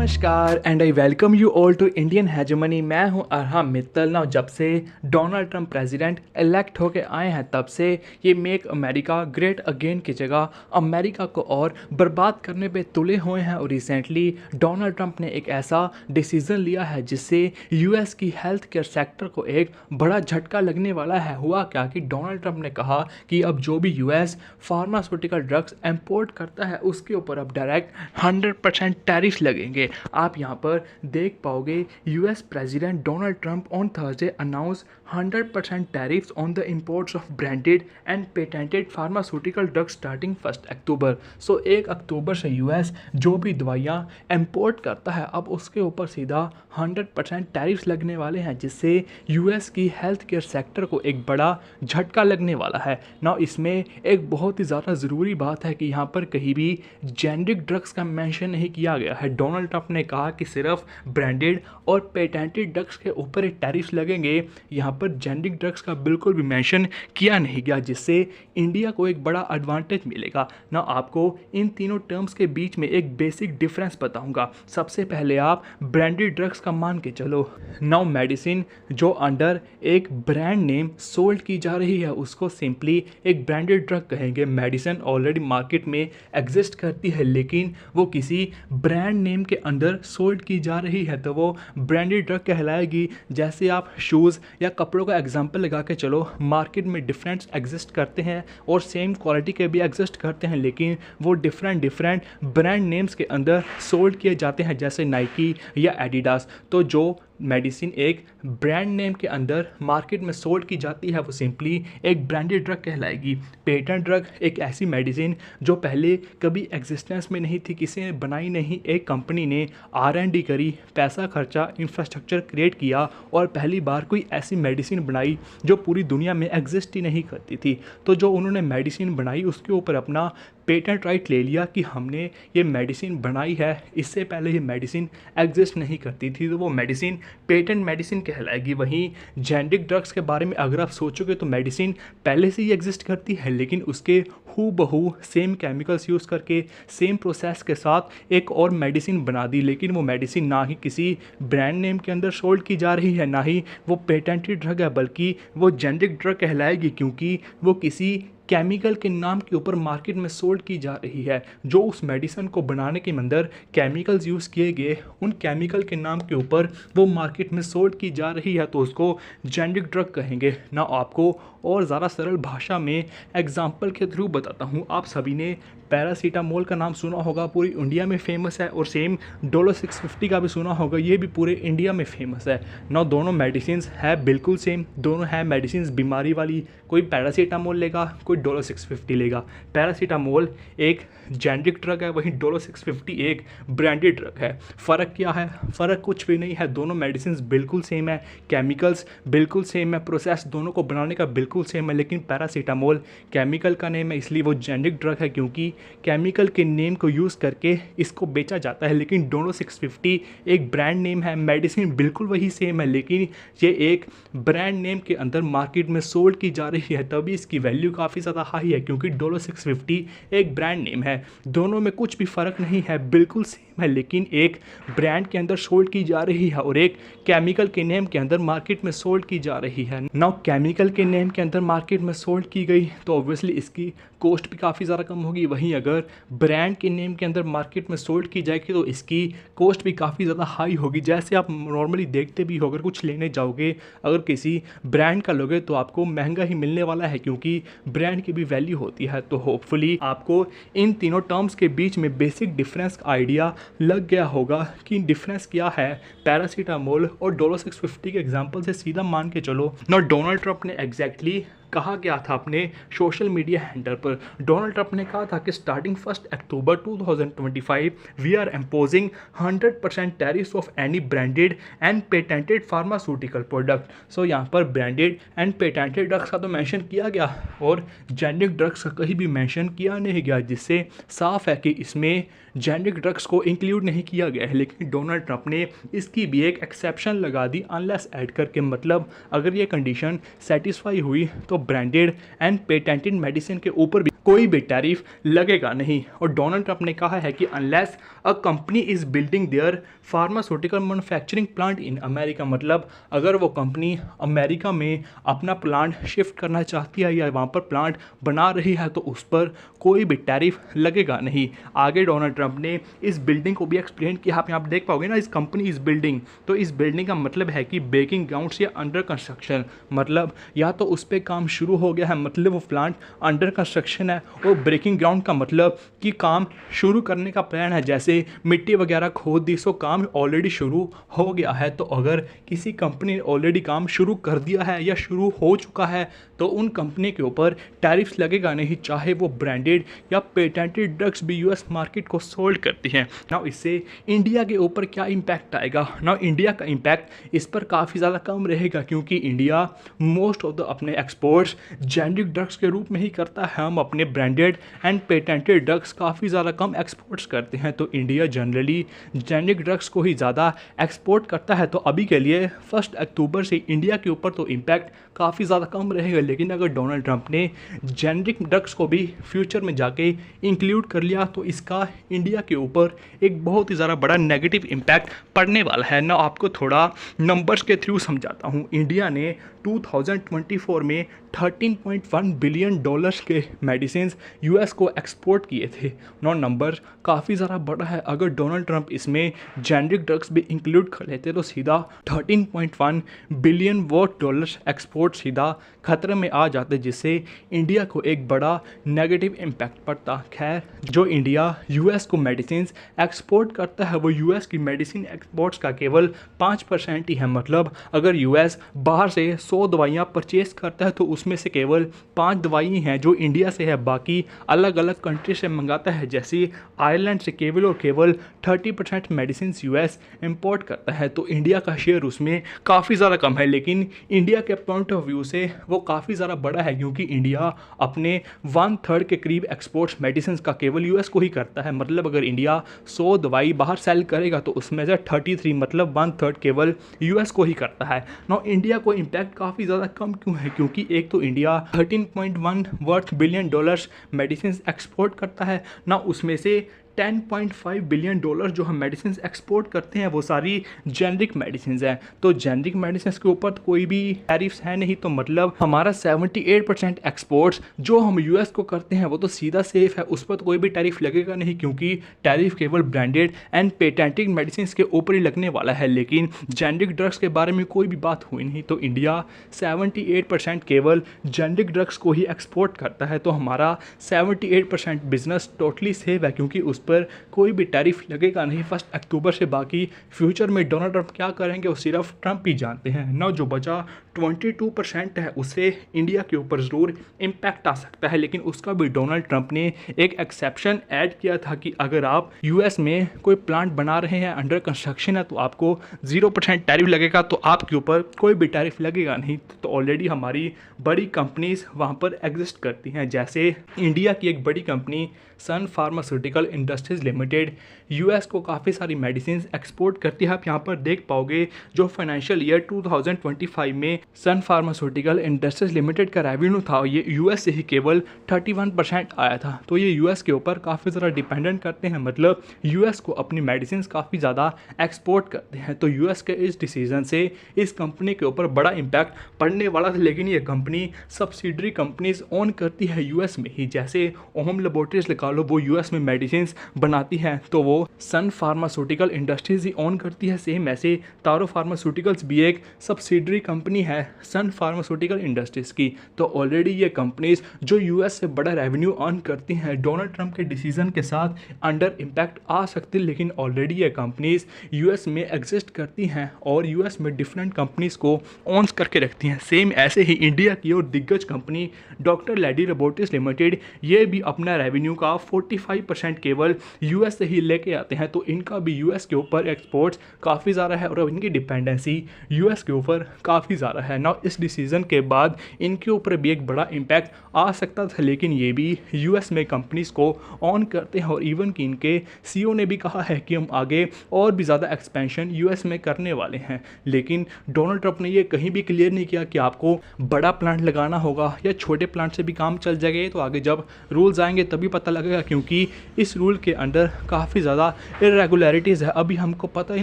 नमस्कार and I welcome you all to Indian hegemony. मैं हूं अरहम मित्तल। ना जब से डोनाल्ड ट्रंप प्रेसिडेंट इलेक्ट होके आए हैं तब से ये मेक अमेरिका ग्रेट अगेन की जगह अमेरिका को और बर्बाद करने पे तुले हुए हैं। और रिसेंटली डोनाल्ड ट्रंप ने एक ऐसा डिसीज़न लिया है जिससे यूएस की हेल्थ केयर सेक्टर को एक बड़ा झटका लगने वाला है। हुआ क्या कि डोनाल्ड ट्रंप ने कहा कि अब जो भी यूएस फार्मास्यूटिकल ड्रग्स इंपोर्ट करता है उसके ऊपर अब डायरेक्ट 100% टैरिफ लगेंगे। आप यहाँ पर देख पाओगे US president Donald Trump on Thursday announce 100% tariffs on the imports of branded and patented pharmaceutical drugs starting 1 अक्टूबर। सो 1 अक्टूबर से यूएस जो भी दवाइयाँ इंपोर्ट करता है अब उसके ऊपर सीधा 100% टैरिफ्स लगने वाले हैं, जिससे यूएस की हेल्थ केयर सेक्टर को एक बड़ा झटका लगने वाला है ना। इसमें एक बहुत ही ज़्यादा ज़रूरी बात है कि यहाँ पर कहीं भी जेनरिक ड्रग्स का मेंशन नहीं किया गया है। डोनाल्ड ट्रंप ने कहा कि सिर्फ ब्रांडेड और पेटेंटेड ड्रग्स के ऊपर टैरिफ लगेंगे। यहाँ पर जेनरिक ड्रग्स का बिल्कुल भी मेंशन किया नहीं गया, जिससे इंडिया को एक बड़ा एडवांटेज मिलेगा ना। आपको इन तीनों टर्म्स के बीच में एक बेसिक डिफरेंस बताऊंगा। सबसे पहले आप ब्रांडेड ड्रग्स का मान के चलो। नाउ मेडिसिन जो अंडर एक ब्रांड नेम सोल्ड की जा रही है उसको सिंपली एक ब्रांडेड ड्रग कहेंगे। मेडिसिन ऑलरेडी मार्केट में एग्जिस्ट करती है लेकिन वो किसी ब्रांड नेम के अंदर सोल्ड की जा रही है तो वो ब्रांडेड ड्रग कहलाएगी। जैसे आप शूज़ या कपड़ों का एग्जांपल लगा के चलो, मार्केट में डिफरेंट्स एग्जिस्ट करते हैं और सेम क्वालिटी के भी एग्जिस्ट करते हैं लेकिन वो डिफरेंट ब्रांड नेम्स के अंदर सोल्ड किए जाते हैं, जैसे नाइकी या एडिडास। तो जो मेडिसिन एक ब्रांड नेम के अंदर मार्केट में सोल्ड की जाती है वो सिंपली एक ब्रांडेड ड्रग कहलाएगी। पेटेंट ड्रग एक ऐसी मेडिसिन जो पहले कभी एग्जिस्टेंस में नहीं थी, किसी ने बनाई नहीं, एक कंपनी ने R&D करी, पैसा खर्चा, इंफ्रास्ट्रक्चर क्रिएट किया और पहली बार कोई ऐसी मेडिसिन बनाई जो पूरी दुनिया में एग्जिस्ट ही नहीं करती थी। तो जो उन्होंने मेडिसिन बनाई उसके ऊपर अपना पेटेंट राइट ले लिया कि हमने ये मेडिसिन बनाई है, इससे पहले ये मेडिसिन एग्जिस्ट नहीं करती थी, तो वो मेडिसिन पेटेंट मेडिसिन कहलाएगी। वहीं जेनरिक ड्रग्स के बारे में अगर आप सोचोगे तो मेडिसिन पहले से ही एग्जिस्ट करती है लेकिन उसके हूबहू सेम केमिकल्स यूज़ करके सेम प्रोसेस के साथ एक और मेडिसिन बना दी, लेकिन वो मेडिसिन ना ही किसी ब्रांड नेम के अंदर सोल्ड की जा रही है ना ही वो पेटेंटेड ड्रग है, बल्कि वो जेनरिक ड्रग कहलाएगी क्योंकि वो किसी केमिकल के नाम के ऊपर मार्केट में सोल्ड की जा रही है। जो उस मेडिसिन को बनाने के अंदर केमिकल्स यूज़ किए गए उन केमिकल के नाम के ऊपर वो मार्केट में सोल्ड की जा रही है तो उसको जेनरिक ड्रग कहेंगे ना। आपको और ज़्यादा सरल भाषा में एग्जाम्पल के थ्रू बताता हूँ। आप सभी ने पैरासीटामोल का नाम सुना होगा, पूरी इंडिया में फेमस है, और सेम डोलो 650 का भी सुना होगा, ये भी पूरे इंडिया में फेमस है ना। दोनों मेडिसिन है बिल्कुल सेम, दोनों है मेडिसिन बीमारी वाली। कोई पैरासीटामोल लेगा, कोई डोलो 650 लेगा। पैरासीटामोल एक जेनरिक ड्रग है, वहीं डोलो 650 एक ब्रांडेड ड्रग है। फ़र्क क्या है? फ़र्क कुछ भी नहीं है, दोनों मेडिसिन बिल्कुल सेम है, केमिकल्स बिल्कुल सेम है, प्रोसेस दोनों को बनाने का बिल्कुल सेम है। लेकिन पैरासीटामोल केमिकल का नेम है इसलिए वो जेनरिक ड्रग है क्योंकि केमिकल के नेम को यूज़ करके इसको बेचा जाता है। लेकिन डोलो 650 एक ब्रांड नेम है, मेडिसिन बिल्कुल वही सेम है लेकिन ये एक ब्रांड नेम के अंदर मार्केट में सोल्ड की जा रही है, तभी इसकी वैल्यू काफ़ी ज़्यादा हाई है क्योंकि डोलो 650 एक ब्रांड नेम है। दोनों में कुछ भी फ़र्क नहीं है, बिल्कुल सेम है, लेकिन एक ब्रांड के अंदर सोल्ड की जा रही है और एक केमिकल के नेम के अंदर मार्केट में सोल्ड की जा रही है। नाउ केमिकल के नेम के अंदर मार्केट में सोल्ड की गई तो ऑब्वियसली इसकी कॉस्ट भी काफ़ी ज़्यादा कम होगी। वहीं अगर ब्रांड के नेम के अंदर मार्केट में सोल्ड की जाएगी तो इसकी कॉस्ट भी काफ़ी ज़्यादा हाई होगी। जैसे आप नॉर्मली देखते भी हो, अगर कुछ लेने जाओगे, अगर किसी ब्रांड का लोगे तो आपको महंगा ही मिलने वाला है क्योंकि ब्रांड की भी वैल्यू होती है। तो होपफुली आपको इन तीनों टर्म्स के बीच में बेसिक डिफरेंस का आइडिया लग गया होगा कि डिफरेंस क्या है पैरासीटामोल और डोलो 650 के एग्जांपल से सीधा मान के चलो ना। डोनाल्ड ट्रंप ने एग्जैक्टली कहा गया था अपने सोशल मीडिया हैंडल पर। डोनाल्ड ट्रंप ने कहा था कि starting 1 October 2025 we are imposing 100% tariff of any branded and patented pharmaceutical product. So यहाँ पर ब्रांडेड एंड पेटेंटेड ड्रग्स का तो मेंशन किया गया और जेनरिक ड्रग्स का कहीं भी मेंशन किया नहीं गया, जिससे साफ है कि इसमें जेनरिक ड्रग्स को इंक्लूड नहीं किया गया है। लेकिन डोनाल्ड ट्रंप ने इसकी भी एक एक्सेप्शन लगा दी अनलेस ऐड करके, मतलब अगर ये कंडीशन सेटिस्फाई हुई तो ब्रांडेड एंड पेटेंटेड मेडिसिन के ऊपर भी कोई भी टैरिफ लगेगा नहीं। और डोनाल्ड ट्रंप ने कहा है कि unless a company is building their pharmaceutical manufacturing plant in America, मतलब अगर वो कंपनी अमेरिका में अपना प्लांट शिफ्ट करना चाहती है या वहाँ पर प्लांट बना रही है तो उस पर कोई भी टैरिफ लगेगा नहीं। आगे डोनाल्ड ट्रंप ने इस बिल्डिंग को भी एक्सप्लेन किया। आप यहाँ पर देख पाओगे ना, इस कंपनी इस बिल्डिंग, तो इस बिल्डिंग का मतलब है कि बेकिंग ग्राउंड्स या अंडर कंस्ट्रक्शन, मतलब या तो उस पर काम शुरू हो गया है मतलब वो प्लांट अंडर कंस्ट्रक्शन है, और ब्रेकिंग ग्राउंड का मतलब कि काम शुरू करने का प्लान है, जैसे मिट्टी वगैरह खोद दी, सो काम ऑलरेडी शुरू हो गया है। तो अगर किसी कंपनी ने ऑलरेडी काम शुरू कर दिया है या शुरू हो चुका है तो उन कंपनी के ऊपर टैरिफ्स लगेगा नहीं, चाहे वो ब्रांडेड या पेटेंटेड ड्रग्स भी यूएस मार्केट को सोल्ड करती हैं। नाउ इससे इंडिया के ऊपर क्या इम्पैक्ट आएगा? नाउ इंडिया का इम्पैक्ट इस पर काफ़ी ज़्यादा कम रहेगा, क्योंकि इंडिया मोस्ट ऑफ द अपने एक्सपोर्ट्स जेनरिक ड्रग्स के रूप में ही करता है। हम अपने ब्रांडेड एंड पेटेंटेड ड्रग्स काफ़ी ज़्यादा कम एक्सपोर्ट्स करते हैं, तो इंडिया जनरली जेनरिक ड्रग्स को ही ज़्यादा एक्सपोर्ट करता है। तो अभी के लिए 1 अक्टूबर से इंडिया के ऊपर तो इम्पैक्ट काफ़ी ज़्यादा कम रहेगा, लेकिन अगर डोनाल्ड ट्रंप ने जेनरिक ड्रग्स को भी फ्यूचर में जाके इंक्लूड कर लिया तो इसका इंडिया के ऊपर एक बहुत ही ज़्यादा बड़ा नेगेटिव इम्पैक्ट पड़ने वाला है ना। आपको थोड़ा नंबर्स के थ्रू समझाता हूँ। इंडिया ने 2024 में $13.1 बिलियन के मेडिसिन यूएस को एक्सपोर्ट किए थे। नंबर काफ़ी ज़्यादा बड़ा है। अगर डोनाल्ड ट्रंप इसमें जेनरिक ड्रग्स भी इंक्लूड कर लेते तो सीधा $13.1 बिलियन डॉलर्स एक्सपोर्ट सीधा खतरे में आ जाते, जिससे इंडिया को एक बड़ा नेगेटिव इम्पैक्ट पड़ता। खैर, जो इंडिया यूएस को मेडिसिन एक्सपोर्ट करता है वो यूएस की मेडिसिन एक्सपोर्ट्स का केवल 5% ही है। मतलब अगर यूएस बाहर से 100 दवाइयाँ परचेस करता है तो उसमें से केवल 5 दवाई हैं जो इंडिया से है, बाकी अलग अलग कंट्री से मंगाता है। जैसे आयरलैंड से केवल और केवल 30% मेडिसिन यूएस इंपोर्ट करता है, तो इंडिया का शेयर उसमें काफ़ी ज़्यादा कम है। लेकिन इंडिया के पॉइंट ऑफ व्यू से वो काफ़ी ज़्यादा बड़ा है, क्योंकि इंडिया अपने 1/3 के करीब एक्सपोर्ट्स मेडिसिन का केवल यूएस को ही करता है। मतलब अगर इंडिया 100 दवाई बाहर सेल करेगा तो उसमें से 33 मतलब 1/3 केवल यूएस को ही करता है। नौ इंडिया को इम्पैक्ट काफ़ी ज़्यादा कम क्यों है? क्योंकि एक तो India 13.1 billion dollars medicine export करता है ना, उसमें से $10.5 बिलियन जो हम मेडिसिन एक्सपोर्ट करते हैं वो सारी जेनरिक मेडिसिन हैं। तो जेनरिक मेडिसिन के ऊपर तो कोई भी टैरिफ्स है नहीं, तो मतलब हमारा 78% एक्सपोर्ट्स जो हम यूएस को करते हैं वो तो सीधा सेफ है, उस पर तो कोई भी टैरिफ लगेगा नहीं, क्योंकि टैरिफ केवल ब्रांडेड एंड पेटेंटेड मेडिसिन के ऊपर ही लगने वाला है। लेकिन जेनरिक ड्रग्स के बारे में कोई भी बात हुई नहीं, तो इंडिया 78% केवल जेनरिक ड्रग्स को ही एक्सपोर्ट करता है। तो हमारा 78% बिजनेस टोटली सेफ है, क्योंकि उस पर कोई भी टैरिफ लगेगा नहीं 1 अक्टूबर से। बाकी फ्यूचर में डोनाल्ड ट्रंप क्या करेंगे वो सिर्फ ट्रंप ही जानते हैं ना। जो बचा 22% है उससे इंडिया के ऊपर ज़रूर इम्पैक्ट आ सकता है, लेकिन उसका भी डोनाल्ड ट्रंप ने एक एक्सेप्शन ऐड किया था कि अगर आप यूएस में कोई प्लांट बना रहे हैं, अंडर कंस्ट्रक्शन है, तो आपको 0% टैरिफ लगेगा, तो आपके ऊपर कोई भी टैरिफ लगेगा नहीं। तो ऑलरेडी हमारी बड़ी कंपनीज वहाँ पर एग्जिस्ट करती हैं, जैसे इंडिया की एक बड़ी कंपनी सन फार्मास्यूटिकल इंडस्ट्रीज लिमिटेड यूएस को काफ़ी सारी मेडिसिन एक्सपोर्ट करती है। आप यहाँ पर देख पाओगे जो फाइनेंशियल ईयर 2025 में सन फार्मास्यूटिकल इंडस्ट्रीज लिमिटेड का रेवेन्यू था ये यूएस से ही केवल 31% आया था। तो ये यूएस के ऊपर काफ़ी ज़्यादा डिपेंडेंट करते हैं, मतलब यूएस को अपनी मेडिसिन काफ़ी ज़्यादा एक्सपोर्ट करते हैं। तो यूएस के इस डिसीजन से इस कंपनी के ऊपर बड़ा इम्पैक्ट पड़ने वाला था, लेकिन ये कंपनी सब्सिडरी कंपनीज ओन करती है यूएस में ही। जैसे ओम लेबोरेटरीज लगा लो, वो यूएस में मेडिसिन बनाती है तो वो सन फार्मास्यूटिकल इंडस्ट्रीज ही ओन करती है। सेम ऐसे तारो फार्मास्यूटिकल्स भी एक सब्सिडरी कंपनी है सन फार्मास्यूटिकल इंडस्ट्रीज की। तो ऑलरेडी ये कंपनीज जो यूएस से बड़ा रेवेन्यू अर्न करती हैं डोनाल्ड ट्रंप के डिसीजन के साथ अंडर इम्पैक्ट आ सकती है, लेकिन ऑलरेडी ये कंपनीज यूएस में एग्जिस्ट करती हैं और यूएस में डिफरेंट कंपनीज को ओन्स करके रखती हैं। सेम ऐसे ही इंडिया की और दिग्गज company doctor lady laboratories limited ये भी अपना रेवेन्यू का 45% केवल मटेरियल यूएस से ही लेके आते हैं, तो इनका भी यूएस के ऊपर एक्सपोर्ट्स काफ़ी ज़्यादा है और इनकी डिपेंडेंसी यूएस के ऊपर काफ़ी ज़्यादा है ना। इस डिसीज़न के बाद इनके ऊपर भी एक बड़ा इम्पैक्ट आ सकता था, लेकिन ये भी यूएस में कंपनीज़ को ऑन करते हैं और इवन कि इनके सीईओ ने भी कहा है कि हम आगे और भी ज़्यादा एक्सपेंशन यूएस में करने वाले हैं। लेकिन डोनाल्ड ट्रंप ने ये कहीं भी क्लियर नहीं किया कि आपको बड़ा प्लांट लगाना होगा या छोटे प्लांट से भी काम चल जाएगा। तो आगे जब रूल्स आएंगे तभी पता लगेगा, क्योंकि इस रूल के अंदर काफ़ी ज़्यादा इरेगुलरिटीज़ है। अभी हमको पता ही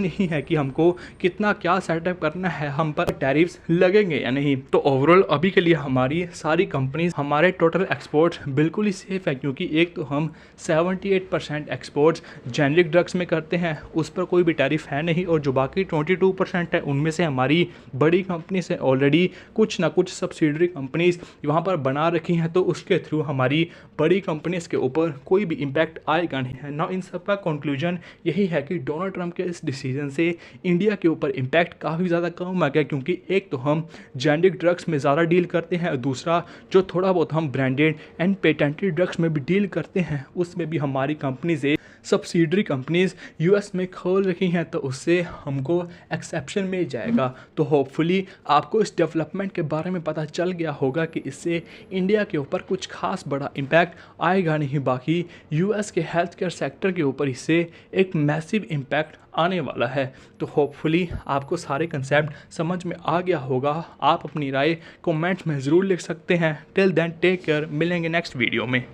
नहीं है कि हमको कितना क्या सेटअप करना है, हम पर टैरिफ्स लगेंगे या नहीं। तो ओवरऑल अभी के लिए हमारी सारी कंपनीज, हमारे टोटल एक्सपोर्ट्स बिल्कुल ही सेफ है, क्योंकि एक तो हम 78% एक्सपोर्ट्स जेनरिक ड्रग्स में करते हैं, उस पर कोई भी टैरिफ है नहीं, और जो बाकी 22% है उनमें से हमारी बड़ी कंपनी से ऑलरेडी कुछ ना कुछ सब्सिडरी कंपनीज वहाँ पर बना रखी हैं, तो उसके थ्रू हमारी बड़ी कंपनीज के ऊपर कोई भी इम्पैक्ट आएगा नहीं है ना। इन सब का कंक्लूजन यही है कि डोनाल्ड ट्रंप के इस डिसीजन से इंडिया के ऊपर इम्पैक्ट काफ़ी ज़्यादा कम आ गया, क्योंकि एक तो हम जेनरिक ड्रग्स में ज़्यादा डील करते हैं, और दूसरा जो थोड़ा बहुत हम ब्रांडेड एंड पेटेंटेड ड्रग्स में भी डील करते हैं उसमें भी हमारी कंपनी से सब्सिडरी कंपनीज यूएस में खोल रखी हैं, तो उससे हमको एक्सेप्शन मिल जाएगा। तो होपफुली आपको इस डेवलपमेंट के बारे में पता चल गया होगा कि इससे इंडिया के ऊपर कुछ खास बड़ा इम्पैक्ट आएगा नहीं, बाकी यूएस के हेल्थ केयर सेक्टर के ऊपर इससे एक मैसिव इम्पैक्ट आने वाला है। तो होपफुली आपको सारे कंसेप्ट समझ में आ गया होगा। आप अपनी राय कमेंट्स में ज़रूर लिख सकते हैं। टिल देन टेक केयर, मिलेंगे नेक्स्ट वीडियो में।